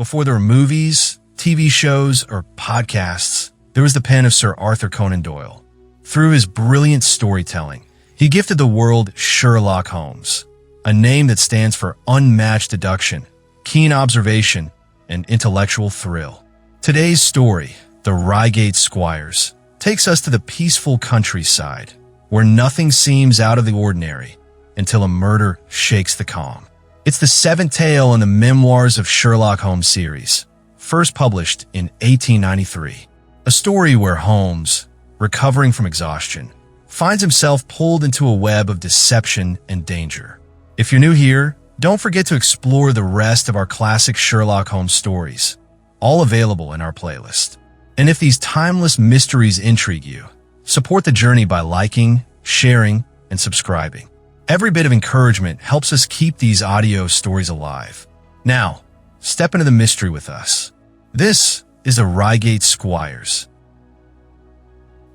Before there were movies, TV shows, or podcasts, there was the pen of Sir Arthur Conan Doyle. Through his brilliant storytelling, he gifted the world Sherlock Holmes, a name that stands for unmatched deduction, keen observation, and intellectual thrill. Today's story, the Reigate Squires, takes us to the peaceful countryside, where nothing seems out of the ordinary until a murder shakes the calm. It's the seventh tale in the Memoirs of Sherlock Holmes series, first published in 1893. A story where Holmes, recovering from exhaustion, finds himself pulled into a web of deception and danger. If you're new here, don't forget to explore the rest of our classic Sherlock Holmes stories, all available in our playlist. And if these timeless mysteries intrigue you, support the journey by liking, sharing, and subscribing. Every bit of encouragement helps us keep these audio stories alive. Now, step into the mystery with us. This is the Reigate Squires.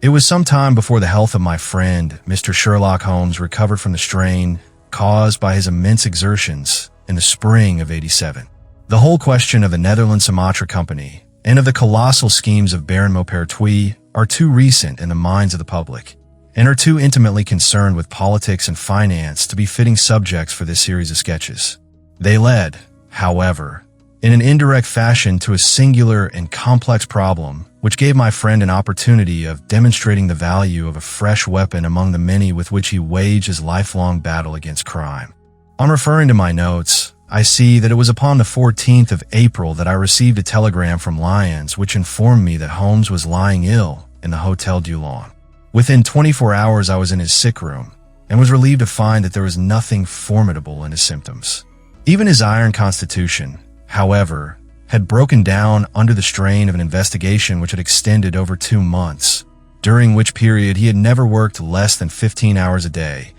It was some time before the health of my friend, Mr. Sherlock Holmes, recovered from the strain caused by his immense exertions in the spring of '87. The whole question of the Netherlands Sumatra Company and of the colossal schemes of Baron Maupertuis are too recent in the minds of the public, and are too intimately concerned with politics and finance to be fitting subjects for this series of sketches. They led, however, in an indirect fashion to a singular and complex problem, which gave my friend an opportunity of demonstrating the value of a fresh weapon among the many with which he waged his lifelong battle against crime. On referring to my notes, I see that it was upon the 14th of April that I received a telegram from Lyons which informed me that Holmes was lying ill in the Hotel du Laon. Within 24 hours, I was in his sick room and was relieved to find that there was nothing formidable in his symptoms. Even his iron constitution, however, had broken down under the strain of an investigation which had extended over 2 months, during which period he had never worked less than 15 hours a day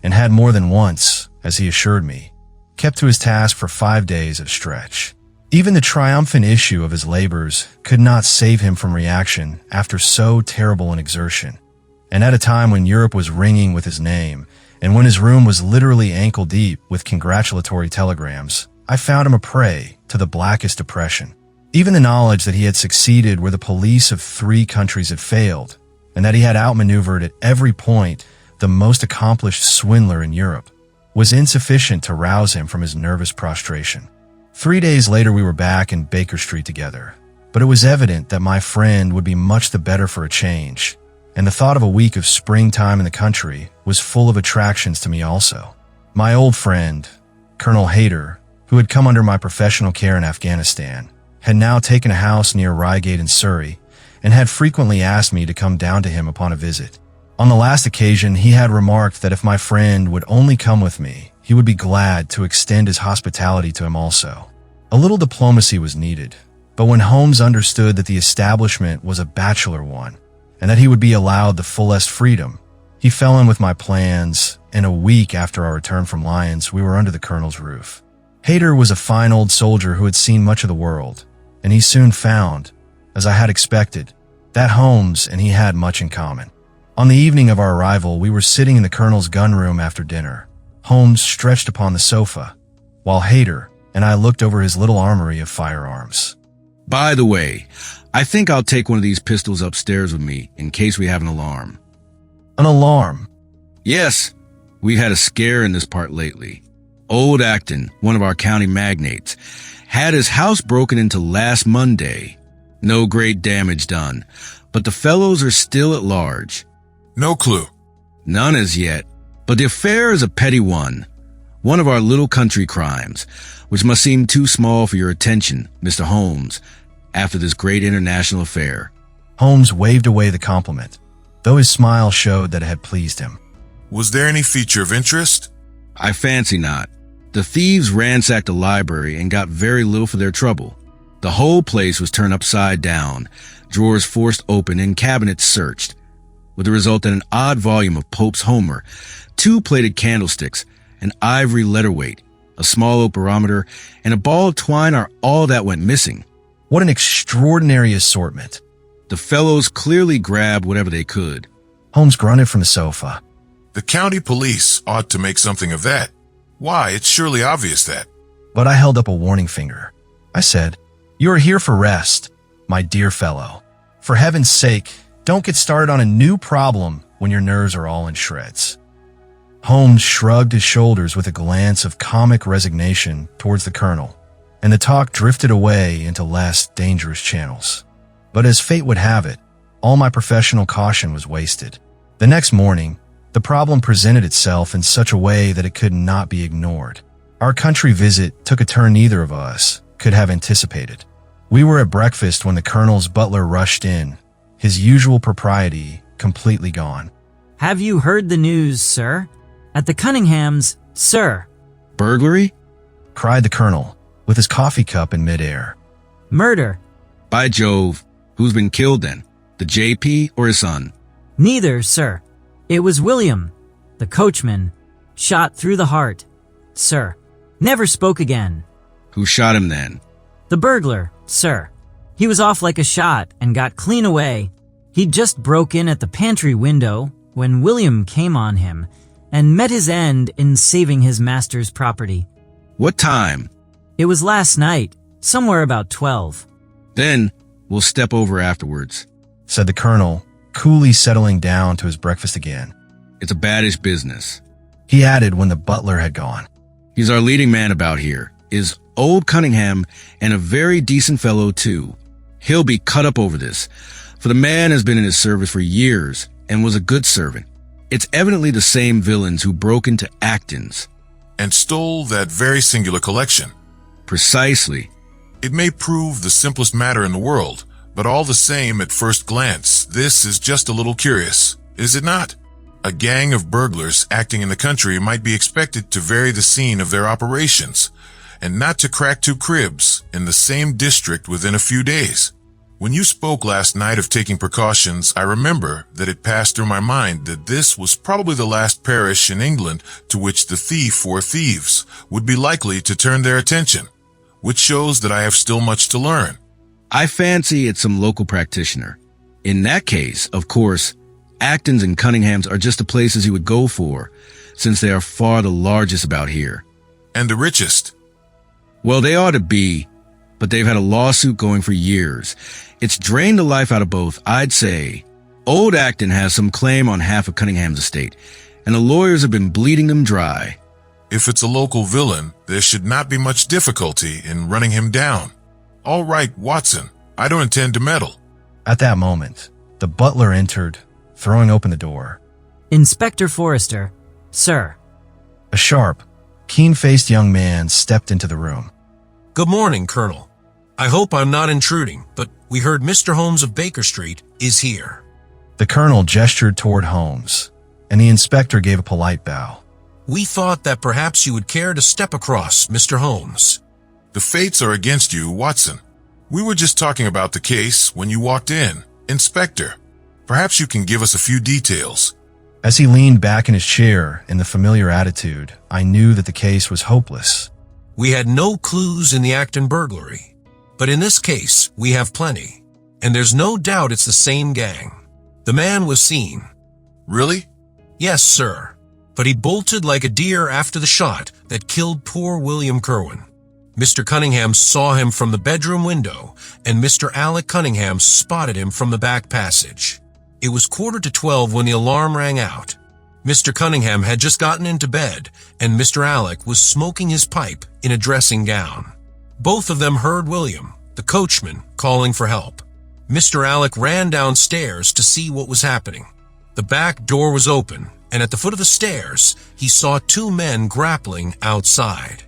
and had more than once, as he assured me, kept to his task for 5 days at a stretch. Even the triumphant issue of his labors could not save him from reaction after so terrible an exertion. And at a time when Europe was ringing with his name, and when his room was literally ankle-deep with congratulatory telegrams, I found him a prey to the blackest depression. Even the knowledge that he had succeeded where the police of 3 countries had failed, and that he had outmaneuvered at every point the most accomplished swindler in Europe, was insufficient to rouse him from his nervous prostration. 3 days later we were back in Baker Street together, but it was evident that my friend would be much the better for a change, and the thought of a week of springtime in the country was full of attractions to me also. My old friend, Colonel Hayter, who had come under my professional care in Afghanistan, had now taken a house near Reigate in Surrey and had frequently asked me to come down to him upon a visit. On the last occasion, he had remarked that if my friend would only come with me, he would be glad to extend his hospitality to him also. A little diplomacy was needed, but when Holmes understood that the establishment was a bachelor one, and that he would be allowed the fullest freedom, he fell in with my plans, and a week after our return from Lyons, we were under the colonel's roof. Hayter was a fine old soldier who had seen much of the world, and he soon found, as I had expected, that Holmes and he had much in common. On the evening of our arrival, we were sitting in the colonel's gun room after dinner, Holmes stretched upon the sofa, while Hayter and I looked over his little armory of firearms. By the way, I think I'll take one of these pistols upstairs with me in case we have an alarm. An alarm? Yes, we had a scare in this part lately. Old Acton, one of our county magnates, had his house broken into last Monday. No great damage done, but the fellows are still at large. No clue. None as yet, but the affair is a petty one of our little country crimes, which must seem too small for your attention, Mr. Holmes, after this great international affair. Holmes waved away the compliment, though his smile showed that it had pleased him. Was there any feature of interest? I fancy not. The thieves ransacked the library and got very little for their trouble. The whole place was turned upside down, drawers forced open and cabinets searched, with the result that an odd volume of Pope's Homer, 2 plated candlesticks, an ivory letterweight, a small oak barometer, and a ball of twine are all that went missing. What an extraordinary assortment. The fellows clearly grabbed whatever they could. Holmes grunted from the sofa. The county police ought to make something of that. Why, it's surely obvious that. But I held up a warning finger. I said, You are here for rest, my dear fellow. For heaven's sake, don't get started on a new problem when your nerves are all in shreds. Holmes shrugged his shoulders with a glance of comic resignation towards the colonel, and the talk drifted away into less dangerous channels. But as fate would have it, all my professional caution was wasted. The next morning, the problem presented itself in such a way that it could not be ignored. Our country visit took a turn neither of us could have anticipated. We were at breakfast when the colonel's butler rushed in, his usual propriety completely gone. Have you heard the news, sir? At the Cunninghams, sir. Burglary? Cried the colonel, with his coffee cup in midair. Murder. By Jove, who's been killed then? The JP or his son? Neither, sir. It was William, the coachman, shot through the heart, sir. Never spoke again. Who shot him then? The burglar, sir. He was off like a shot and got clean away. He just broke in at the pantry window when William came on him and met his end in saving his master's property. What time? It was last night, somewhere about 12. Then we'll step over afterwards, said the colonel, coolly settling down to his breakfast again. It's a baddish business, he added when the butler had gone. He's our leading man about here, is old Cunningham, and a very decent fellow too. He'll be cut up over this, for the man has been in his service for years and was a good servant. It's evidently the same villains who broke into Acton's. And stole that very singular collection. Precisely. It may prove the simplest matter in the world, but all the same at first glance, this is just a little curious, is it not? A gang of burglars acting in the country might be expected to vary the scene of their operations, and not to crack two cribs in the same district within a few days. When you spoke last night of taking precautions, I remember that it passed through my mind that this was probably the last parish in England to which the thief or thieves would be likely to turn their attention, which shows that I have still much to learn. I fancy it's some local practitioner. In that case, of course, Acton's and Cunningham's are just the places you would go for, since they are far the largest about here. And the richest. Well, they ought to be, but they've had a lawsuit going for years. It's drained the life out of both, I'd say. Old Acton has some claim on half of Cunningham's estate, and the lawyers have been bleeding them dry. If it's a local villain, there should not be much difficulty in running him down. All right, Watson, I don't intend to meddle. At that moment, the butler entered, throwing open the door. Inspector Forrester, sir. A sharp, keen-faced young man stepped into the room. Good morning, Colonel. I hope I'm not intruding, but we heard Mr. Holmes of Baker Street is here. The colonel gestured toward Holmes, and the inspector gave a polite bow. We thought that perhaps you would care to step across, Mr. Holmes. The fates are against you, Watson. We were just talking about the case when you walked in. Inspector, perhaps you can give us a few details. As he leaned back in his chair in the familiar attitude, I knew that the case was hopeless. We had no clues in the Acton burglary, but in this case, we have plenty, and there's no doubt it's the same gang. The man was seen. Really? Yes, sir, but he bolted like a deer after the shot that killed poor William Kerwin. Mr. Cunningham saw him from the bedroom window, and Mr. Alec Cunningham spotted him from the back passage. It was 11:45 when the alarm rang out. Mr. Cunningham had just gotten into bed, and Mr. Alec was smoking his pipe in a dressing gown. Both of them heard William, the coachman, calling for help. Mr. Alec ran downstairs to see what was happening. The back door was open, and at the foot of the stairs, he saw two men grappling outside.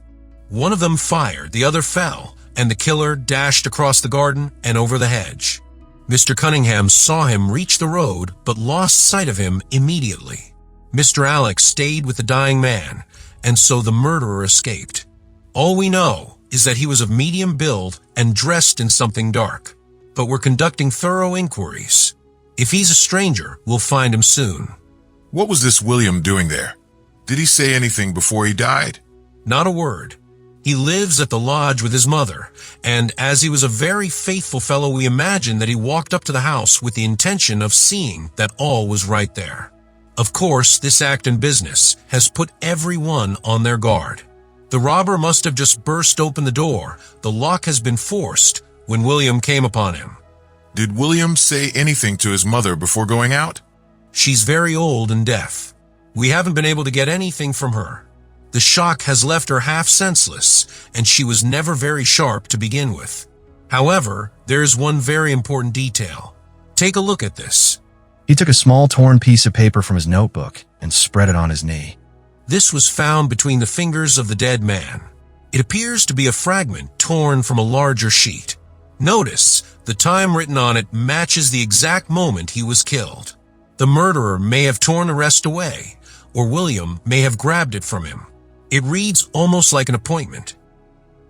One of them fired, the other fell, and the killer dashed across the garden and over the hedge. Mr. Cunningham saw him reach the road, but lost sight of him immediately. Mr. Alec stayed with the dying man, and so the murderer escaped. All we know is that he was of medium build and dressed in something dark, but we're conducting thorough inquiries. If he's a stranger, we'll find him soon. What was this William doing there? Did he say anything before he died? Not a word. He lives at the lodge with his mother, and as he was a very faithful fellow, we imagine that he walked up to the house with the intention of seeing that all was right there. Of course, this Acton business has put everyone on their guard. The robber must have just burst open the door, the lock has been forced, when William came upon him. Did William say anything to his mother before going out? She's very old and deaf. We haven't been able to get anything from her. The shock has left her half senseless, and she was never very sharp to begin with. However, there is one very important detail. Take a look at this. He took a small torn piece of paper from his notebook and spread it on his knee. This was found between the fingers of the dead man. It appears to be a fragment torn from a larger sheet. Notice, the time written on it matches the exact moment he was killed. The murderer may have torn the rest away, or William may have grabbed it from him. It reads almost like an appointment.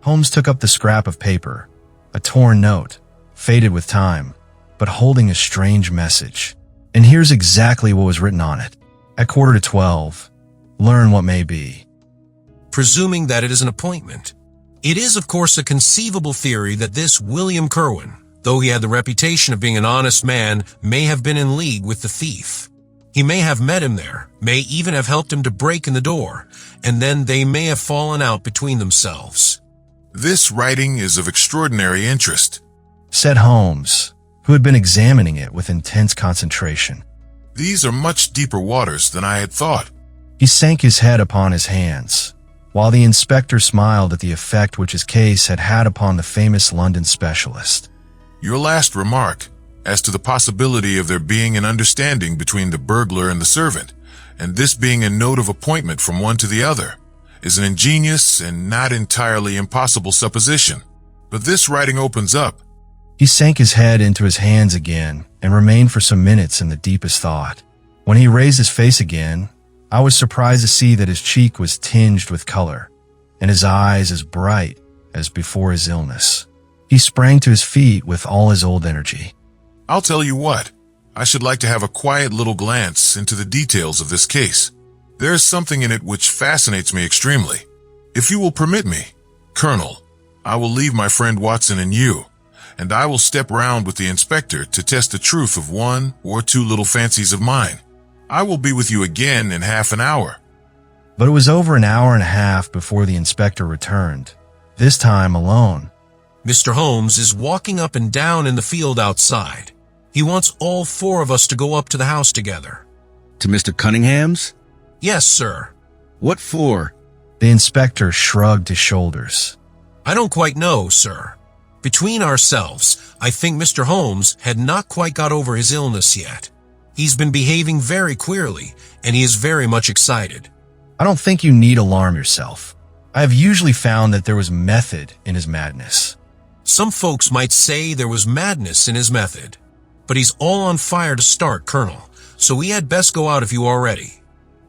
Holmes took up the scrap of paper, a torn note, faded with time, but holding a strange message. And here's exactly what was written on it. At 11:45, learn what may be. Presuming that it is an appointment. It is, of course, a conceivable theory that this William Kerwin, though he had the reputation of being an honest man, may have been in league with the thief. He may have met him there, may even have helped him to break in the door, and then they may have fallen out between themselves. This writing is of extraordinary interest, Said Holmes, who had been examining it with intense concentration. These are much deeper waters than I had thought. He sank his head upon his hands, while the inspector smiled at the effect which his case had had upon the famous London specialist. Your last remark, as to the possibility of there being an understanding between the burglar and the servant, and this being a note of appointment from one to the other, is an ingenious and not entirely impossible supposition. But this writing opens up. He sank his head into his hands again and remained for some minutes in the deepest thought. When he raised his face again, I was surprised to see that his cheek was tinged with color, and his eyes as bright as before his illness. He sprang to his feet with all his old energy. I'll tell you what, I should like to have a quiet little glance into the details of this case. There is something in it which fascinates me extremely. If you will permit me, Colonel, I will leave my friend Watson and you, and I will step round with the inspector to test the truth of one or two little fancies of mine. I will be with you again in half an hour. But it was over an hour and a half before the inspector returned, this time alone. Mr. Holmes is walking up and down in the field outside. He wants all four of us to go up to the house together. To Mr. Cunningham's? Yes, sir. What for? The inspector shrugged his shoulders. I don't quite know, sir. Between ourselves, I think Mr. Holmes had not quite got over his illness yet. He's been behaving very queerly, and he is very much excited. I don't think you need alarm yourself. I have usually found that there was method in his madness. Some folks might say there was madness in his method. But he's all on fire to start, Colonel, so we had best go out if you are ready.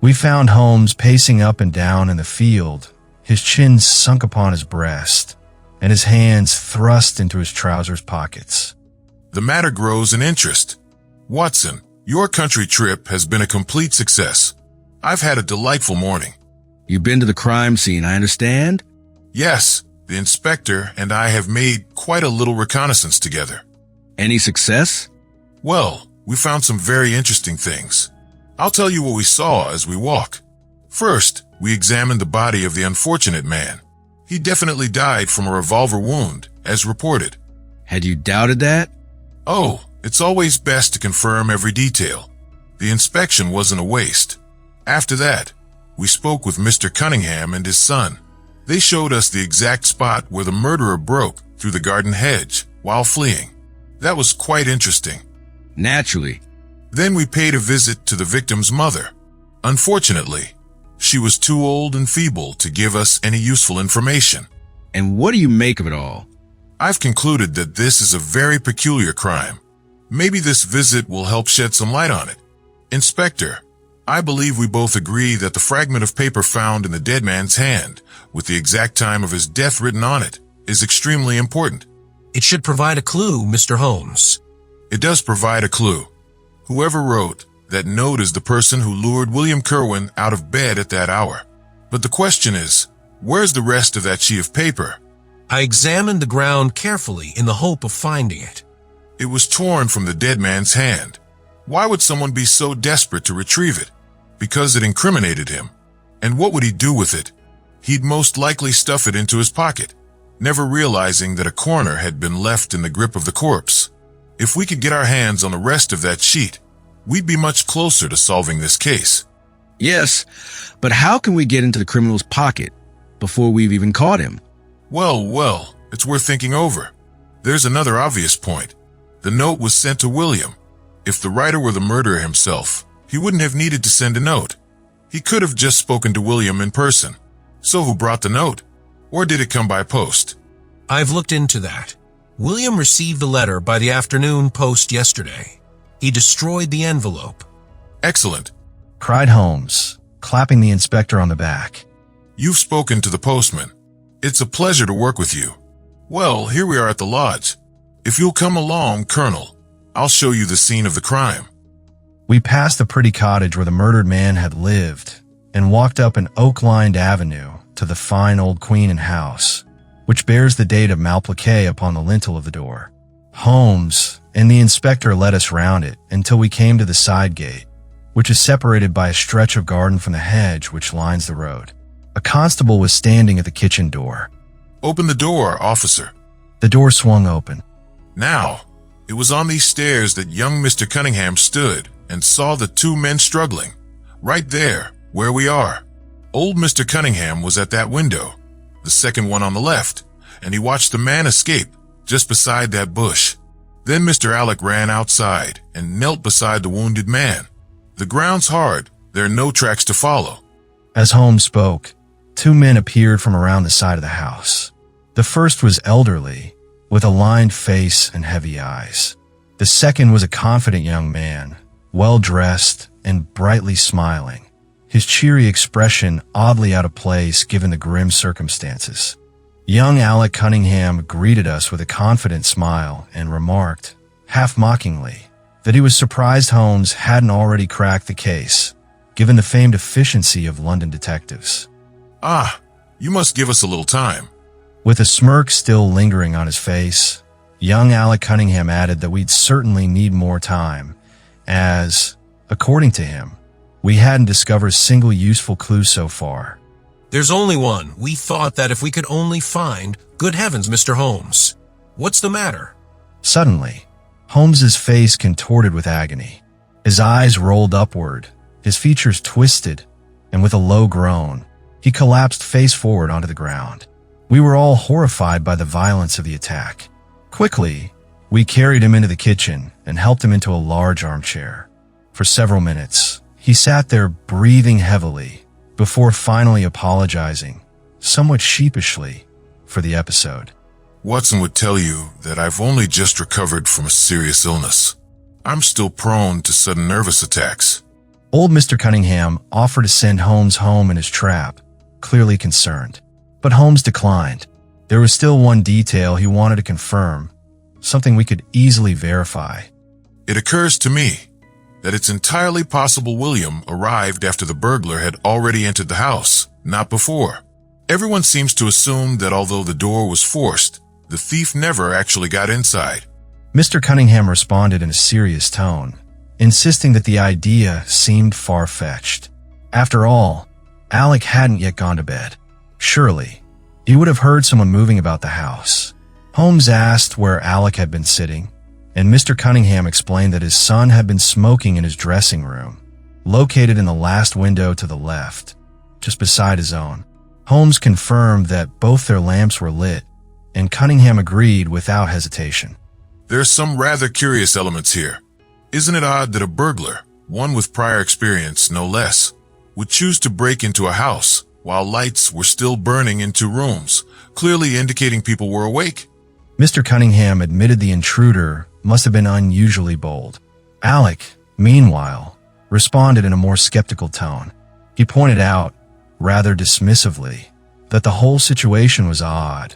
We found Holmes pacing up and down in the field, his chin sunk upon his breast, and his hands thrust into his trousers pockets. The matter grows in interest. Watson, your country trip has been a complete success. I've had a delightful morning. You've been to the crime scene, I understand? Yes, the inspector and I have made quite a little reconnaissance together. Any success? Well, we found some very interesting things. I'll tell you what we saw as we walk. First, we examined the body of the unfortunate man. He definitely died from a revolver wound, as reported. Had you doubted that? Oh, it's always best to confirm every detail. The inspection wasn't a waste. After that, we spoke with Mr. Cunningham and his son. They showed us the exact spot where the murderer broke through the garden hedge while fleeing. That was quite interesting. Naturally. Then we paid a visit to the victim's mother. Unfortunately, she was too old and feeble to give us any useful information. And what do you make of it all? I've concluded that this is a very peculiar crime. Maybe this visit will help shed some light on it. Inspector, I believe we both agree that the fragment of paper found in the dead man's hand, with the exact time of his death written on it, is extremely important. It should provide a clue, Mr. Holmes. It does provide a clue. Whoever wrote that note is the person who lured William Kerwin out of bed at that hour. But the question is, where's the rest of that sheet of paper? I examined the ground carefully in the hope of finding it. It was torn from the dead man's hand. Why would someone be so desperate to retrieve it? Because it incriminated him. And what would he do with it? He'd most likely stuff it into his pocket. never realizing that a corner had been left in the grip of the corpse. If we could get our hands on the rest of that sheet, we'd be much closer to solving this case. Yes, but how can we get into the criminal's pocket before we've even caught him? Well, it's worth thinking over. There's another obvious point. The note was sent to William. If the writer were the murderer himself, he wouldn't have needed to send a note. He could have just spoken to William in person. So who brought the note? Or did it come by post? I've looked into that. William received the letter by the afternoon post yesterday. He destroyed the envelope. Excellent. Cried Holmes, clapping the inspector on the back. You've spoken to the postman. It's a pleasure to work with you. Well, here we are at the lodge. If you'll come along, Colonel, I'll show you the scene of the crime. We passed the pretty cottage where the murdered man had lived and walked up an oak-lined avenue to the fine old Queen and house, which bears the date of Malplaquet upon the lintel of the door. Holmes and the inspector led us round it until we came to the side gate, which is separated by a stretch of garden from the hedge which lines the road. A constable was standing at the kitchen door. Open the door, officer. The door swung open. Now, it was on these stairs that young Mr. Cunningham stood and saw the two men struggling. Right there, where we are. Old Mr. Cunningham was at that window, the second one on the left, and he watched the man escape just beside that bush. Then Mr. Alec ran outside and knelt beside the wounded man. The ground's hard. There are no tracks to follow. As Holmes spoke, two men appeared from around the side of the house. The first was elderly, with a lined face and heavy eyes. The second was a confident young man, well-dressed and brightly smiling, his cheery expression oddly out of place given the grim circumstances. Young Alec Cunningham greeted us with a confident smile and remarked, half mockingly, that he was surprised Holmes hadn't already cracked the case, given the famed efficiency of London detectives. Ah, you must give us a little time. With a smirk still lingering on his face, young Alec Cunningham added that we'd certainly need more time, as, according to him, we hadn't discovered a single useful clue so far. There's only one. We thought that if we could only find... Good heavens, Mr. Holmes. What's the matter? Suddenly, Holmes's face contorted with agony. His eyes rolled upward, his features twisted, and with a low groan, he collapsed face forward onto the ground. We were all horrified by the violence of the attack. Quickly, we carried him into the kitchen and helped him into a large armchair. For several minutes, he sat there breathing heavily before finally apologizing, somewhat sheepishly, for the episode. Watson would tell you that I've only just recovered from a serious illness. I'm still prone to sudden nervous attacks. Old Mr. Cunningham offered to send Holmes home in his trap, clearly concerned. But Holmes declined. There was still one detail he wanted to confirm, something we could easily verify. It occurs to me that it's entirely possible William arrived after the burglar had already entered the house, not before. Everyone seems to assume that although the door was forced, the thief never actually got inside. Mr. Cunningham responded in a serious tone, insisting that the idea seemed far-fetched. After all, Alec hadn't yet gone to bed. Surely, he would have heard someone moving about the house. Holmes asked where Alec had been sitting, and Mr. Cunningham explained that his son had been smoking in his dressing room, located in the last window to the left, just beside his own. Holmes confirmed that both their lamps were lit, and Cunningham agreed without hesitation. There are some rather curious elements here. Isn't it odd that a burglar, one with prior experience no less, would choose to break into a house while lights were still burning in two rooms, clearly indicating people were awake? Mr. Cunningham admitted the intruder must have been unusually bold. Alec, meanwhile, responded in a more skeptical tone. He pointed out, rather dismissively, that the whole situation was odd.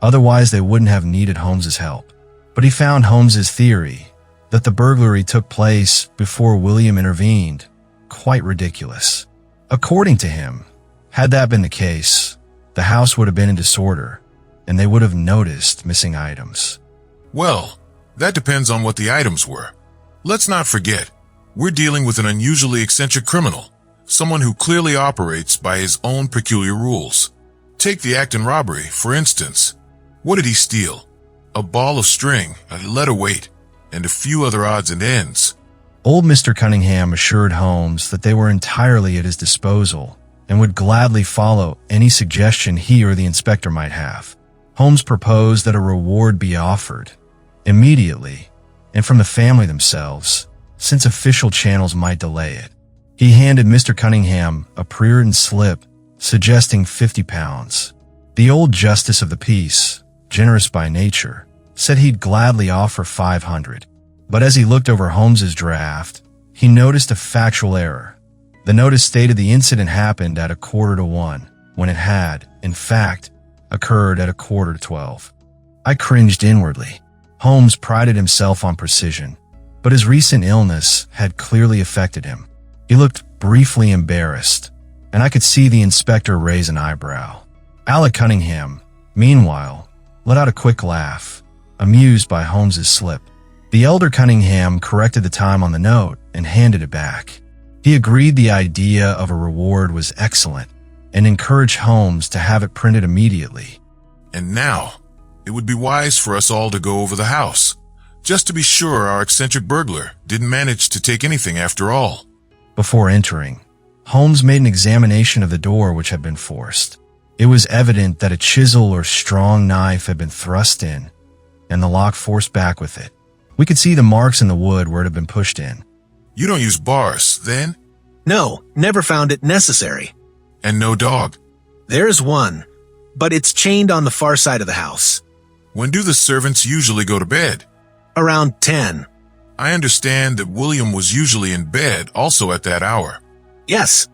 Otherwise, they wouldn't have needed Holmes's help. But he found Holmes's theory that the burglary took place before William intervened quite ridiculous. According to him, had that been the case, the house would have been in disorder, and they would have noticed missing items. Well, that depends on what the items were. Let's not forget, we're dealing with an unusually eccentric criminal, someone who clearly operates by his own peculiar rules. Take the act in robbery, for instance. What did he steal? A ball of string, a letter weight, and a few other odds and ends. Old Mr. Cunningham assured Holmes that they were entirely at his disposal and would gladly follow any suggestion he or the inspector might have. Holmes proposed that a reward be offered immediately and from the family themselves, since official channels might delay it. He handed Mr. Cunningham a pre-written slip suggesting £50. The old justice of the peace, generous by nature, said he'd gladly offer £500. But as he looked over Holmes's draft, he noticed a factual error. The notice stated the incident happened at 1:45, when it had, in fact, occurred at 11:45. I cringed inwardly. Holmes prided himself on precision, but his recent illness had clearly affected him. He looked briefly embarrassed, and I could see the inspector raise an eyebrow. Alec Cunningham, meanwhile, let out a quick laugh, amused by Holmes's slip. The elder Cunningham corrected the time on the note and handed it back. He agreed the idea of a reward was excellent and encouraged Holmes to have it printed immediately. And now, it would be wise for us all to go over the house, just to be sure our eccentric burglar didn't manage to take anything after all. Before entering, Holmes made an examination of the door which had been forced. It was evident that a chisel or strong knife had been thrust in, and the lock forced back with it. We could see the marks in the wood where it had been pushed in. You don't use bars, then? No, never found it necessary. And no dog? There's one, but it's chained on the far side of the house. When do the servants usually go to bed? Around 10. I understand that William was usually in bed also at that hour. Yes.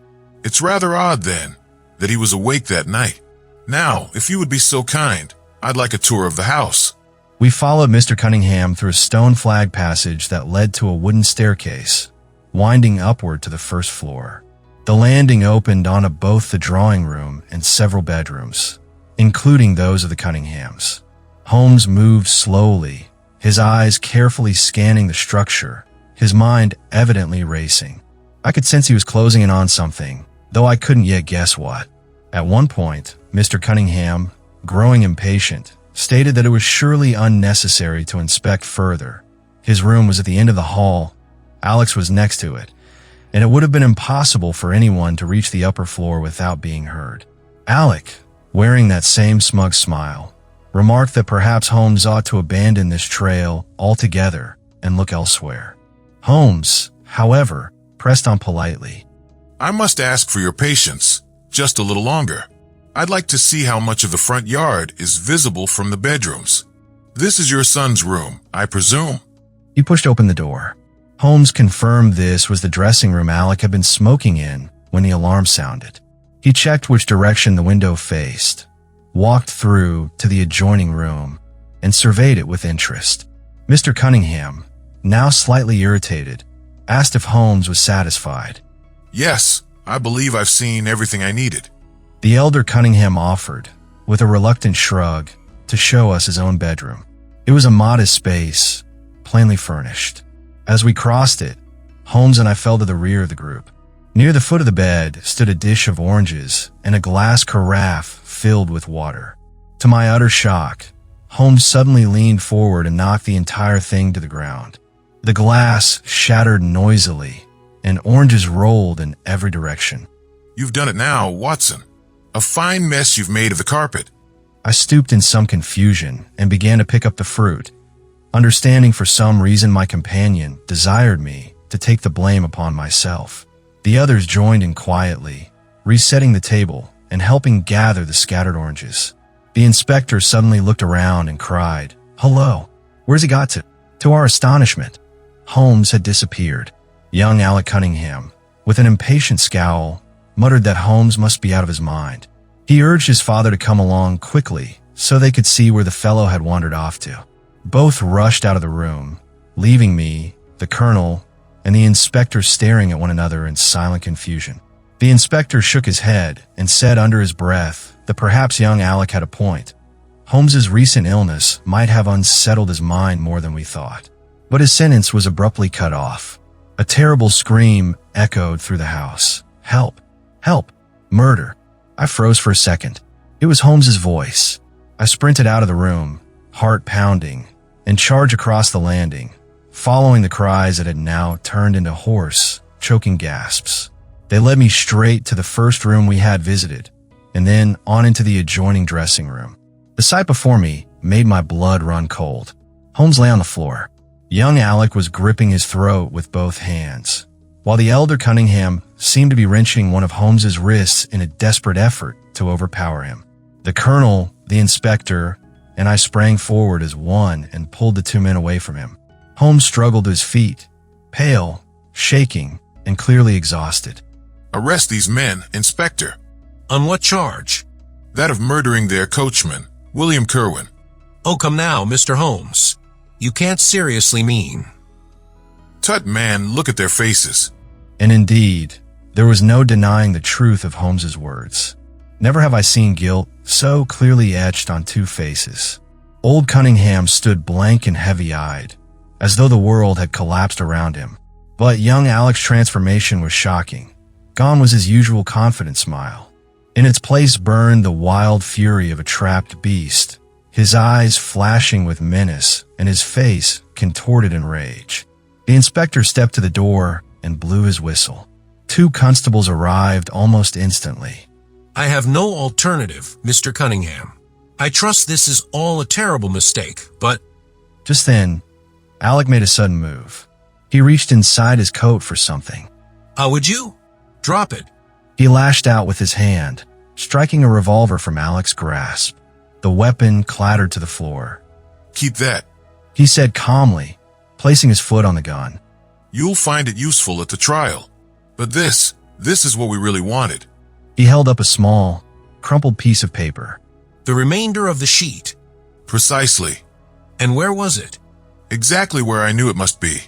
It's rather odd, then, that he was awake that night. Now, if you would be so kind, I'd like a tour of the house. We followed Mr. Cunningham through a stone flag passage that led to a wooden staircase, winding upward to the first floor. The landing opened onto both the drawing room and several bedrooms, including those of the Cunninghams. Holmes moved slowly, his eyes carefully scanning the structure, his mind evidently racing. I could sense he was closing in on something, though I couldn't yet guess what. At one point, Mr. Cunningham, growing impatient, stated that it was surely unnecessary to inspect further. His room was at the end of the hall, Alex was next to it, and it would have been impossible for anyone to reach the upper floor without being heard. Alec, wearing that same smug smile, remarked that perhaps Holmes ought to abandon this trail altogether and look elsewhere. Holmes, however, pressed on politely. I must ask for your patience, just a little longer. I'd like to see how much of the front yard is visible from the bedrooms. This is your son's room, I presume. He pushed open the door. Holmes confirmed this was the dressing room Alec had been smoking in when the alarm sounded. He checked which direction the window faced, walked through to the adjoining room, and surveyed it with interest. Mr. Cunningham, now slightly irritated, asked if Holmes was satisfied. Yes, I believe I've seen everything I needed. The elder Cunningham offered, with a reluctant shrug, to show us his own bedroom. It was a modest space, plainly furnished. As we crossed it, Holmes and I fell to the rear of the group. Near the foot of the bed stood a dish of oranges and a glass carafe filled with water. To my utter shock, Holmes suddenly leaned forward and knocked the entire thing to the ground. The glass shattered noisily, and oranges rolled in every direction. You've done it now, Watson. A fine mess you've made of the carpet. I stooped in some confusion and began to pick up the fruit, understanding for some reason my companion desired me to take the blame upon myself. The others joined in quietly, resetting the table and helping gather the scattered oranges. The inspector suddenly looked around and cried, "Hello, where's he got to?" To our astonishment, Holmes had disappeared. Young Alec Cunningham, with an impatient scowl, muttered that Holmes must be out of his mind. He urged his father to come along quickly so they could see where the fellow had wandered off to. Both rushed out of the room, leaving me, the colonel, and the inspector staring at one another in silent confusion. The inspector shook his head and said under his breath that perhaps young Alec had a point. Holmes's recent illness might have unsettled his mind more than we thought. But his sentence was abruptly cut off. A terrible scream echoed through the house. "Help! Help! Murder!" I froze for a second. It was Holmes's voice. I sprinted out of the room, heart pounding, and charged across the landing, following the cries that had now turned into hoarse, choking gasps. They led me straight to the first room we had visited, and then on into the adjoining dressing room. The sight before me made my blood run cold. Holmes lay on the floor. Young Alec was gripping his throat with both hands, while the elder Cunningham seemed to be wrenching one of Holmes's wrists in a desperate effort to overpower him. The colonel, the inspector, and I sprang forward as one and pulled the two men away from him. Holmes struggled to his feet, pale, shaking, and clearly exhausted. Arrest these men, Inspector. On what charge? That of murdering their coachman, William Kerwin. Oh, come now, Mr. Holmes. You can't seriously mean. Tut, man, look at their faces. And indeed, there was no denying the truth of Holmes's words. Never have I seen guilt so clearly etched on two faces. Old Cunningham stood blank and heavy-eyed, as though the world had collapsed around him. But young Alec's transformation was shocking. Gone was his usual confident smile. In its place burned the wild fury of a trapped beast, his eyes flashing with menace and his face contorted in rage. The inspector stepped to the door and blew his whistle. Two constables arrived almost instantly. I have no alternative, Mr. Cunningham. I trust this is all a terrible mistake, but... Just then, Alec made a sudden move. He reached inside his coat for something. How would you? Drop it. He lashed out with his hand, striking a revolver from Alec's grasp. The weapon clattered to the floor. Keep that. He said calmly, placing his foot on the gun. You'll find it useful at the trial. But this is what we really wanted. He held up a small, crumpled piece of paper. The remainder of the sheet. Precisely. And where was it? Exactly where I knew it must be.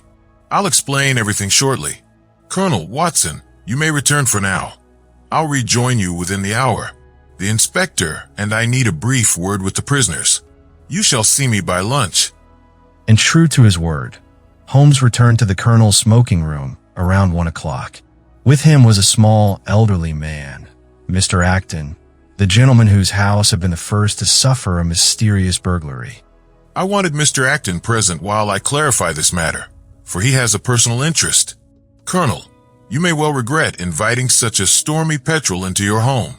I'll explain everything shortly. Colonel Watson, you may return for now. I'll rejoin you within the hour. The inspector and I need a brief word with the prisoners. You shall see me by lunch. And true to his word, Holmes returned to the colonel's smoking room around 1 o'clock. With him was a small, elderly man, Mr. Acton, the gentleman whose house had been the first to suffer a mysterious burglary. I wanted Mr. Acton present while I clarify this matter, for he has a personal interest. Colonel, you may well regret inviting such a stormy petrel into your home.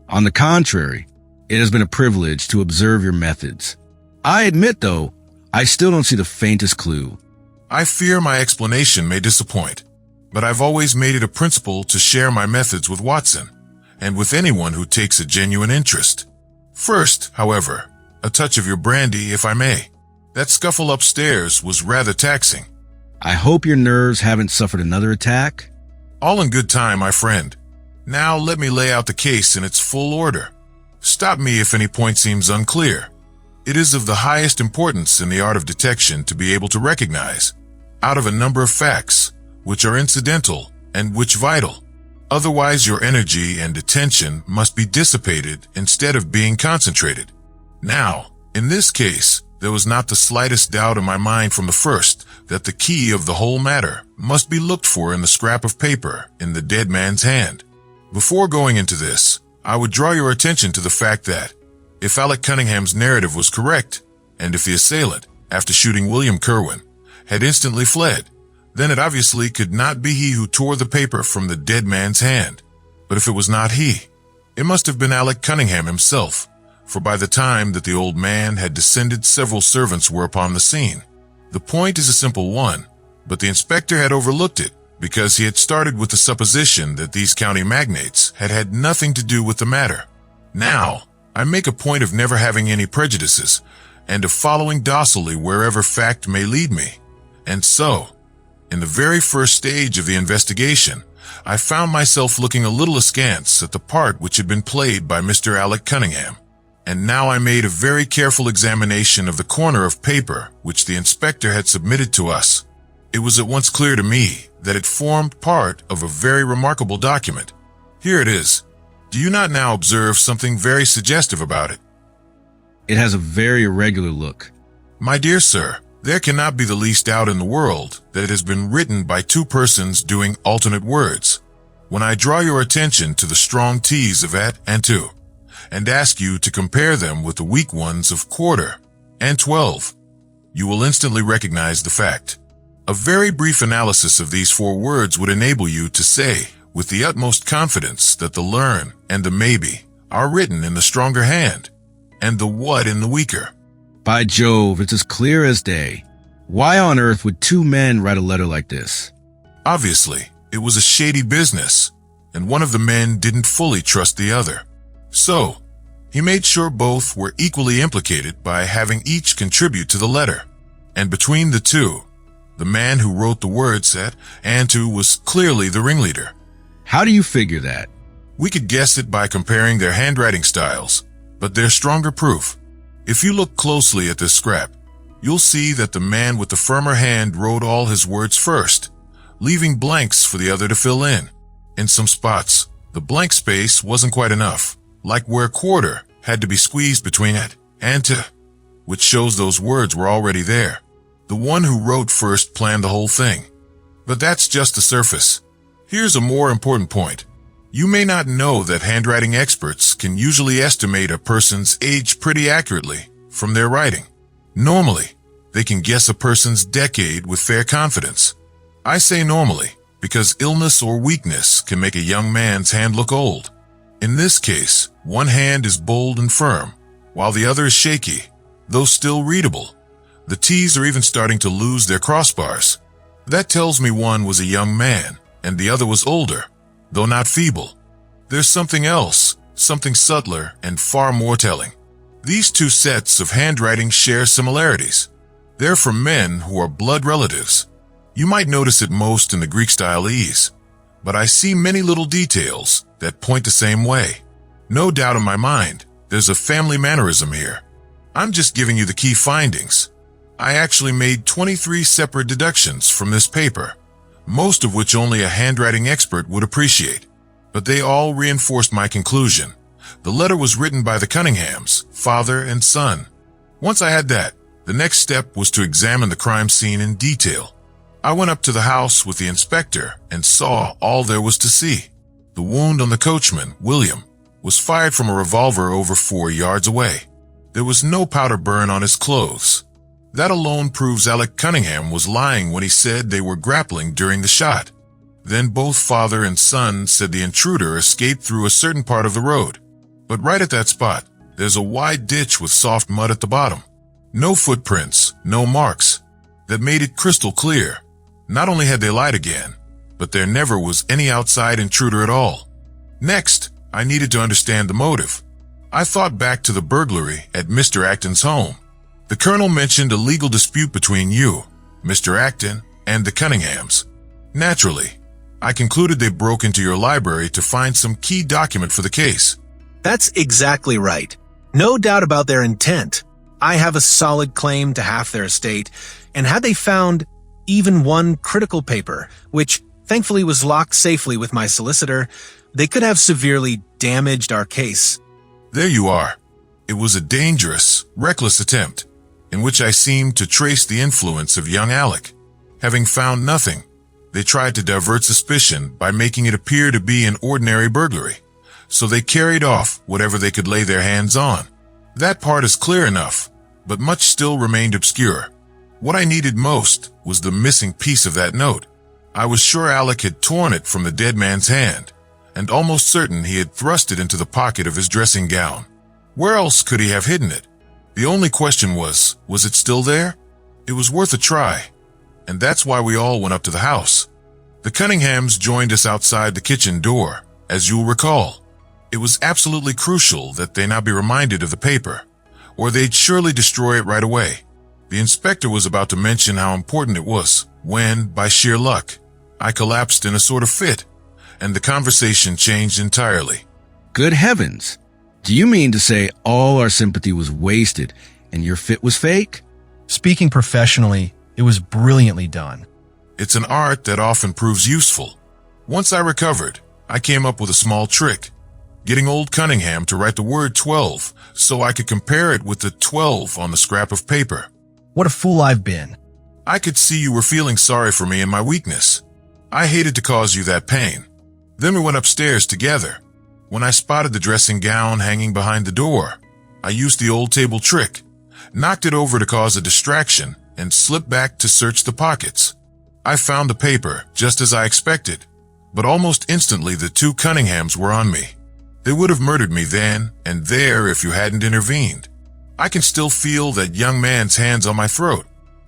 On the contrary, it has been a privilege to observe your methods. I admit, though, I still don't see the faintest clue. I fear my explanation may disappoint, but I've always made it a principle to share my methods with Watson, and with anyone who takes a genuine interest. First, however, a touch of your brandy, if I may. That scuffle upstairs was rather taxing. I hope your nerves haven't suffered another attack. All in good time, my friend. Now let me lay out the case in its full order. Stop me if any point seems unclear. It is of the highest importance in the art of detection to be able to recognize, out of a number of facts, which are incidental and which vital. Otherwise, your energy and attention must be dissipated instead of being concentrated. Now, in this case, there was not the slightest doubt in my mind from the first that the key of the whole matter must be looked for in the scrap of paper in the dead man's hand. Before going into this, I would draw your attention to the fact that, if Alec Cunningham's narrative was correct, and if the assailant, after shooting William Kerwin, had instantly fled, then it obviously could not be he who tore the paper from the dead man's hand. But if it was not he, it must have been Alec Cunningham himself, for by the time that the old man had descended, several servants were upon the scene. The point is a simple one, but the inspector had overlooked it because he had started with the supposition that these county magnates had had nothing to do with the matter. Now, I make a point of never having any prejudices and of following docilely wherever fact may lead me. And so, in the very first stage of the investigation, I found myself looking a little askance at the part which had been played by Mr. Alec Cunningham. And now I made a very careful examination of the corner of paper which the inspector had submitted to us. It was at once clear to me that it formed part of a very remarkable document. Here it is. Do you not now observe something very suggestive about it? It has a very irregular look. My dear sir, there cannot be the least doubt in the world that it has been written by two persons doing alternate words. When I draw your attention to the strong T's of et and to, and ask you to compare them with the weak ones of quarter and 12. You will instantly recognize the fact. A very brief analysis of these 4 words would enable you to say, with the utmost confidence, that the learn and the maybe are written in the stronger hand, and the what in the weaker. By Jove, it's as clear as day. Why on earth would 2 men write a letter like this? Obviously, it was a shady business, and one of the men didn't fully trust the other. So, he made sure both were equally implicated by having each contribute to the letter. And between the 2, the man who wrote the word said Antu was clearly the ringleader. How do you figure that? We could guess it by comparing their handwriting styles, but there's stronger proof. If you look closely at this scrap, you'll see that the man with the firmer hand wrote all his words first, leaving blanks for the other to fill in. In some spots, the blank space wasn't quite enough, like where quarter had to be squeezed between it and to, which shows those words were already there. The one who wrote first planned the whole thing. But that's just the surface. Here's a more important point. You may not know that handwriting experts can usually estimate a person's age pretty accurately from their writing. Normally, they can guess a person's decade with fair confidence. I say normally because illness or weakness can make a young man's hand look old. In this case, one hand is bold and firm, while the other is shaky, though still readable. The T's are even starting to lose their crossbars. That tells me one was a young man, and the other was older, though not feeble. There's something else, something subtler and far more telling. These 2 sets of handwriting share similarities. They're from men who are blood relatives. You might notice it most in the Greek stylese, but I see many little details that point the same way. No doubt in my mind, there's a family mannerism here. I'm just giving you the key findings. I actually made 23 separate deductions from this paper, most of which only a handwriting expert would appreciate. But they all reinforced my conclusion. The letter was written by the Cunninghams, father and son. Once I had that, the next step was to examine the crime scene in detail. I went up to the house with the inspector and saw all there was to see. The wound on the coachman, William, was fired from a revolver over 4 yards away. There was no powder burn on his clothes. That alone proves Alec Cunningham was lying when he said they were grappling during the shot. Then both father and son said the intruder escaped through a certain part of the road. But right at that spot, there's a wide ditch with soft mud at the bottom. No footprints, no marks. That made it crystal clear. Not only had they lied again, but there never was any outside intruder at all. Next, I needed to understand the motive. I thought back to the burglary at Mr. Acton's home. The colonel mentioned a legal dispute between you, Mr. Acton, and the Cunninghams. Naturally, I concluded they broke into your library to find some key document for the case. That's exactly right. No doubt about their intent. I have a solid claim to half their estate, and had they found even one critical paper, which thankfully was locked safely with my solicitor, they could have severely damaged our case. There you are. It was a dangerous, reckless attempt, in which I seemed to trace the influence of young Alec. Having found nothing, they tried to divert suspicion by making it appear to be an ordinary burglary, so they carried off whatever they could lay their hands on. That part is clear enough, but much still remained obscure. What I needed most was the missing piece of that note. I was sure Alec had torn it from the dead man's hand, and almost certain he had thrust it into the pocket of his dressing gown. Where else could he have hidden it? The only question was it still there? It was worth a try, and that's why we all went up to the house. The Cunninghams joined us outside the kitchen door, as you'll recall. It was absolutely crucial that they not be reminded of the paper, or they'd surely destroy it right away. The inspector was about to mention how important it was when, by sheer luck, I collapsed in a sort of fit, and the conversation changed entirely. Good heavens! Do you mean to say all our sympathy was wasted and your fit was fake? Speaking professionally, it was brilliantly done. It's an art that often proves useful. Once I recovered, I came up with a small trick, getting old Cunningham to write the word 12 so I could compare it with the 12 on the scrap of paper. What a fool I've been. I could see you were feeling sorry for me and my weakness. I hated to cause you that pain. Then we went upstairs together. when I spotted the dressing gown hanging behind the door. I used the old table trick, knocked it over to cause a distraction, and slipped back to search the pockets. I found the paper, just as I expected, but almost instantly the two Cunninghams were on me. They would have murdered me then and there if you hadn't intervened. I can still feel that young man's hands on my throat,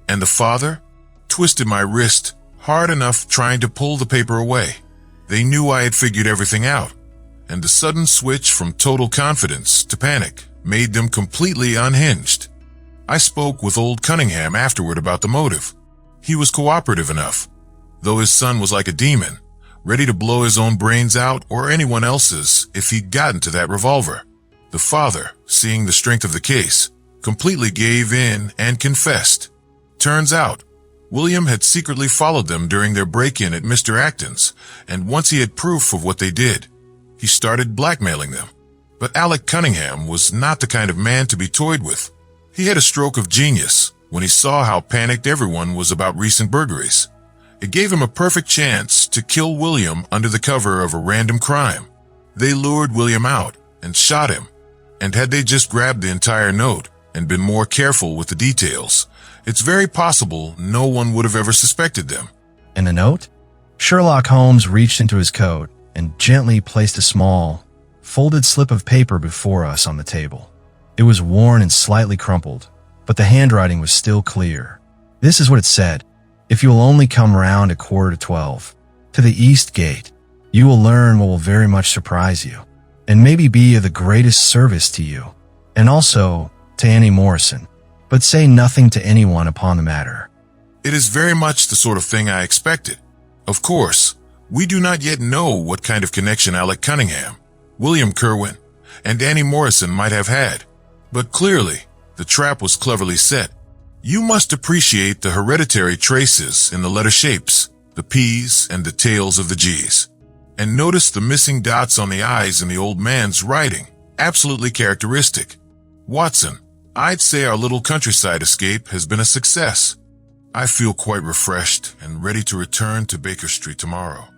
and the father twisted my wrist hard enough trying to pull the paper away. They knew I had figured everything out, and the sudden switch from total confidence to panic made them completely unhinged. I spoke with old Cunningham afterward about the motive. He was cooperative enough, though his son was like a demon, ready to blow his own brains out or anyone else's if he'd gotten to that revolver. The father, seeing the strength of the case, completely gave in and confessed. Turns out, William had secretly followed them during their break-in at Mr. Acton's, and once he had proof of what they did, he started blackmailing them. But Alec Cunningham was not the kind of man to be toyed with. He had a stroke of genius when he saw how panicked everyone was about recent burglaries. It gave him a perfect chance to kill William under the cover of a random crime. They lured William out and shot him, and had they just grabbed the entire note and been more careful with the details, it's very possible no one would have ever suspected them. And the note? Sherlock Holmes reached into his coat and gently placed a small, folded slip of paper before us on the table. It was worn and slightly crumpled, but the handwriting was still clear. This is what it said. If you will only come round at 11:15 to the East Gate, you will learn what will very much surprise you, and maybe be of the greatest service to you, and also to Annie Morrison, but say nothing to anyone upon the matter. It is very much the sort of thing I expected. Of course, we do not yet know what kind of connection Alec Cunningham, William Kerwin, and Annie Morrison might have had, but clearly the trap was cleverly set. You must appreciate the hereditary traces in the letter shapes, the P's and the tails of the G's. And notice the missing dots on the I's in the old man's writing, absolutely characteristic. Watson, I'd say our little countryside escape has been a success. I feel quite refreshed and ready to return to Baker Street tomorrow.